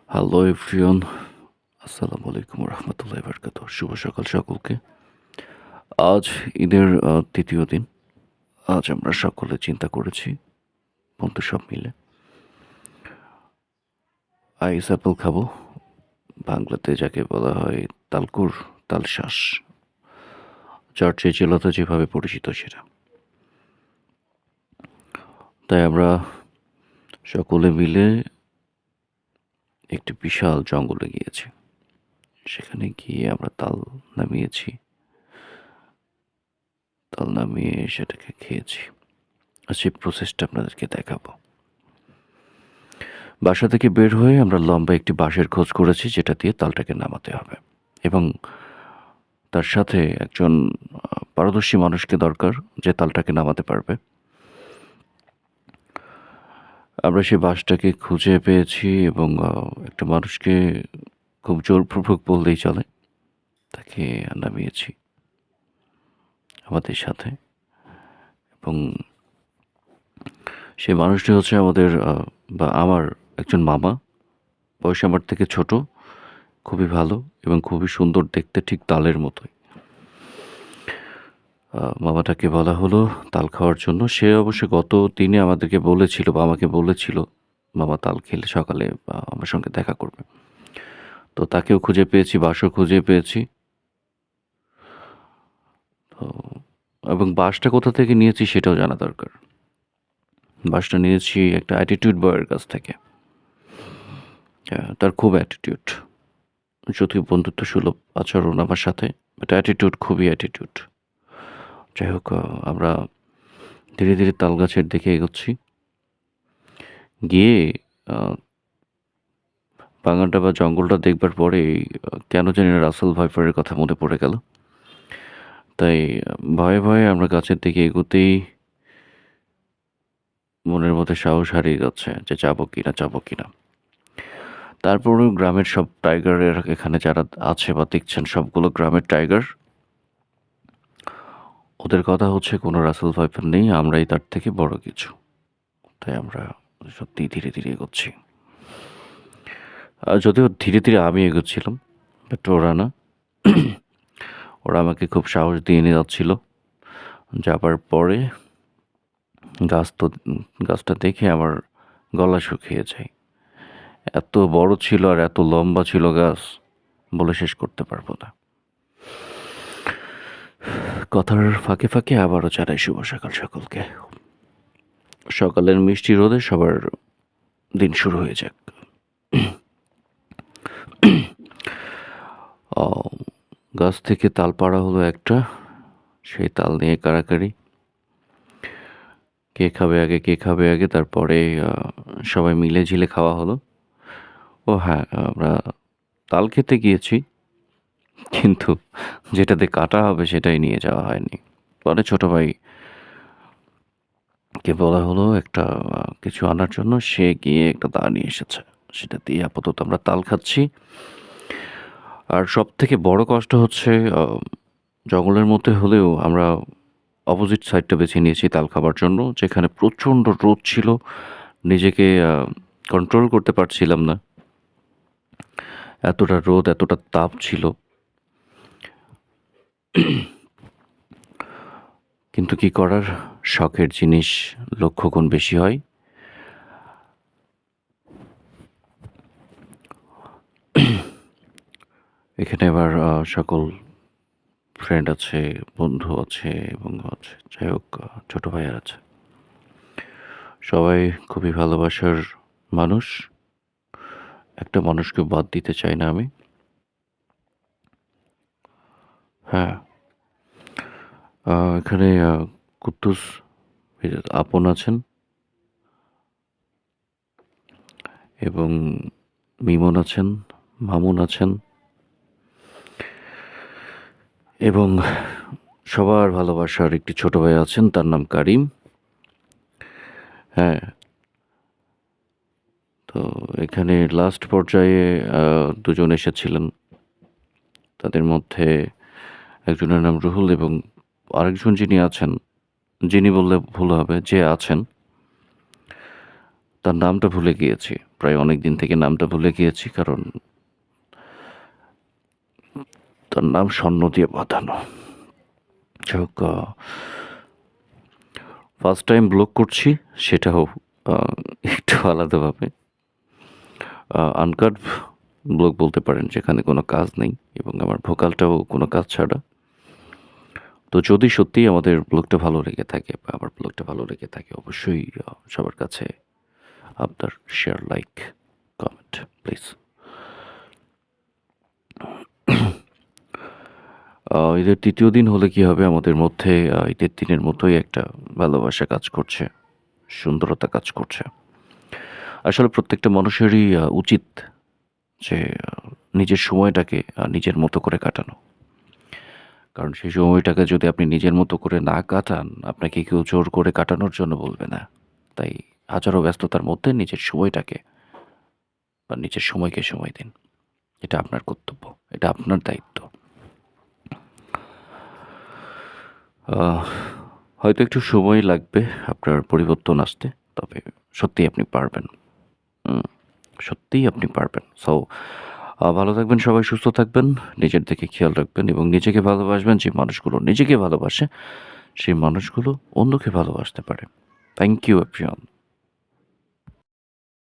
Hello everyone, আসসালামু আলাইকুম রহমতুল্লাহ বারকাত। শুভ সকাল সকলকে। আজ ঈদের তৃতীয় দিন। আজ আমরা সকলে চিন্তা করেছি বন্ধু সব মিলে আইস অ্যাপেল খাবো। বাংলাতে যাকে বলা হয় তালকুর, তালশাঁস, চর্চে জেলাতে যেভাবে পরিচিত সেটা। তাই আমরা সকলে মিলে একটি বিশাল জঙ্গলে গিয়েছি। সেখানে গিয়ে আমরা তাল নামিয়েছি। তাল নামিয়ে সেটাকে খেয়েছি। আর সেই প্রসেসটা আপনাদেরকে দেখাবো। বাসা থেকে বের হয়ে আমরা লম্বা একটি বাঁশের খোঁজ করেছি যেটা দিয়ে তালটাকে নামাতে হবে, এবং তার সাথে একজন পারদর্শী মানুষকে দরকার যে তালটাকে নামাতে পারবে। আমরা সেই বাঁশটাকে খুঁজে পেয়েছি এবং একটা মানুষকে খুব জোরপূর্বক বললেই চলে তাকে নামিয়েছি আমাদের সাথে। এবং সেই মানুষটি হচ্ছে আমাদের বা আমার একজন মামা, বয়সে আমার থেকে ছোট, খুবই ভালো এবং খুবই সুন্দর দেখতে, ঠিক তালের মতোই। মামাটাকে বলা হলো তাল খাওয়ার জন্য। সে অবশ্য গত দিনে আমাদেরকে বলেছিল বা আমাকে বলেছিল মামা তাল খেলে সকালে আমার সঙ্গে দেখা করবে। তো তাকেও খুঁজে পেয়েছি, বাঁশও খুঁজে পেয়েছি। তো এবং বাঁশটা কোথা থেকে নিয়েছি সেটাও জানা দরকার। বাঁশটা নিয়েছি একটা অ্যাটিটিউড বয়ের কাছ থেকে। তার খুব অ্যাটিটিউড, যদিও বন্ধুত্ব সুলভ আচরণ আমার সাথে, বাট অ্যাটিটিউড, খুবই অ্যাটিটিউড। যাই হোক, আমরা ধীরে ধীরে তাল গাছের দিকে এগোচ্ছি। গিয়ে বাগানটা বা জঙ্গলটা দেখবার পরে কেন জানি না রাসেল ভাইপারের কথা মনে পড়ে গেল। তাই ভয়ে ভয়ে আমরা গাছের দিকে এগোতেই মনের মধ্যে সাহস হারিয়ে যাচ্ছে যে যাবো কিনা। তারপরেও গ্রামের সব টাইগারের এখানে যারা আছে বা দেখছেন, সবগুলো গ্রামের টাইগার। ওদের কথা হচ্ছে কোনো রাসেল ভাইপার নেই, আমরাই তার থেকে বড় কিছু। তাই আমরা সত্যি ধীরে ধীরে এগোচ্ছি। যদিও ধীরে ধীরে আমি এগোচ্ছিলাম, বাট ওরা না। ওরা আমাকে খুব সাহস দিয়ে নিয়ে যাচ্ছিল। যাবার পরে গাছটা দেখে আমার গলা শুকিয়ে যায়। এত বড় ছিল আর এত লম্বা ছিল গাছ, বলে শেষ করতে পারবো না। কথার ফাঁকে ফাঁকে আবারও জানাই শুভ সকাল সকলকে। সকালের মিষ্টি রোদে সবার দিন শুরু হয়ে যাক। গাছ থেকে তাল পাড়া হলো একটা, সেই তাল নিয়ে কাড়াকাড়ি। কে খাবে আগে, তারপরে সবাই মিলে ঝিলে খাওয়া হলো। ও হ্যাঁ, আমরা তাল খেতে গিয়েছি, কিন্তু যেটাতে কাটা হবে সেটাই নিয়ে যাওয়া হয়নি। পরে ছোট ভাইকে বলা হলো একটা কিছু আনার জন্য, সে গিয়ে একটা দা নিয়ে এসেছে। সেটা দিয়ে আপাতত আমরা তাল খাচ্ছি। আর সব থেকে বড় কষ্ট হচ্ছে, জঙ্গলের মধ্যে হলেও আমরা অপোজিট সাইডটা বেছে নিয়েছি তাল খাবার জন্য, যেখানে প্রচণ্ড রোদ ছিল। নিজেকে কন্ট্রোল করতে পারছিলাম না, এতটা রোদ, এতটা তাপ ছিল। কিন্তু কি করার, শখের জিনিস লক্ষ গুণ বেশি হয়। এখানে আবার সকল ফ্রেন্ড আছে, বন্ধু আছে এবং আছে, যাই হোক, ছোট ভাইয়ার আছে। সবাই খুবই ভালোবাসার মানুষ। একটা মানুষকে বাদ দিতে চাই না আমি। হ্যাঁ, এখানে কুদ্দুস আপন আছেন এবং মিমন আছেন, মামুন আছেন, এবং সবার ভালোবাসার একটি ছোট ভাই আছেন, তার নাম কারিম। হ্যাঁ, তো এখানে লাস্ট পর্যায়ে দুজন এসেছিলেন। তাদের মধ্যে একজনের নাম রুহুল, এবং আরেকজন যিনি বললে ভুল হবে, যে আছেন, তার নামটা ভুলে গিয়েছি। প্রায় অনেক দিন থেকে নামটা ভুলে গিয়েছি, কারণ তার নাম স্বর্ণ দিয়ে বাঁধানো। যাই হোক, ফার্স্ট টাইম ব্লগ করছি, সেটাও একটু আলাদাভাবে আনকাট ব্লগ বলতে পারেন, যেখানে কোনো কাজ নেই এবং আমার ভোকালটাও কোনো কাজ ছাড়া। তো যদি সত্যিই আমাদের ব্লগটা ভালো লেগে থাকে বা আমার ব্লগটা ভালো লেগে থাকে, অবশ্যই সবার কাছে আপনার শেয়ার, লাইক, কমেন্ট প্লিজ। ঈদের তৃতীয় দিন হলে কি হবে, আমাদের মধ্যে ঈদের দিনের মতোই একটা ভালোবাসা কাজ করছে, সুন্দরতা কাজ করছে। আসলে প্রত্যেকটা মানুষেরই উচিত যে নিজের সময়টাকে নিজের মতো করে কাটানো। কারণ সেই সময়টাকে যদি আপনি নিজের মতো করে না কাটান, আপনাকে কেউ জোর করে কাটানোর জন্য বলবে না। তাই হাজারো ব্যস্ততার মধ্যে নিজের সময়টাকে বা নিজের সময়কে সময় দিন। এটা আপনার কর্তব্য, এটা আপনার দায়িত্ব। আহ, হয়তো একটু সময় লাগবে আপনার পরিবর্তন আসতে, তবে সত্যিই আপনি পারবেন। সত্যিই আপনি পারবেন। সো ভালো থাকবেন সবাই, সুস্থ থাকবেন, নিজের দিকে খেয়াল রাখবেন এবং নিজেকে ভালোবাসবেন। যে মানুষগুলো নিজেকে ভালোবাসে, সেই মানুষগুলো অন্যকে ভালোবাসতে পারে। Thank you everyone.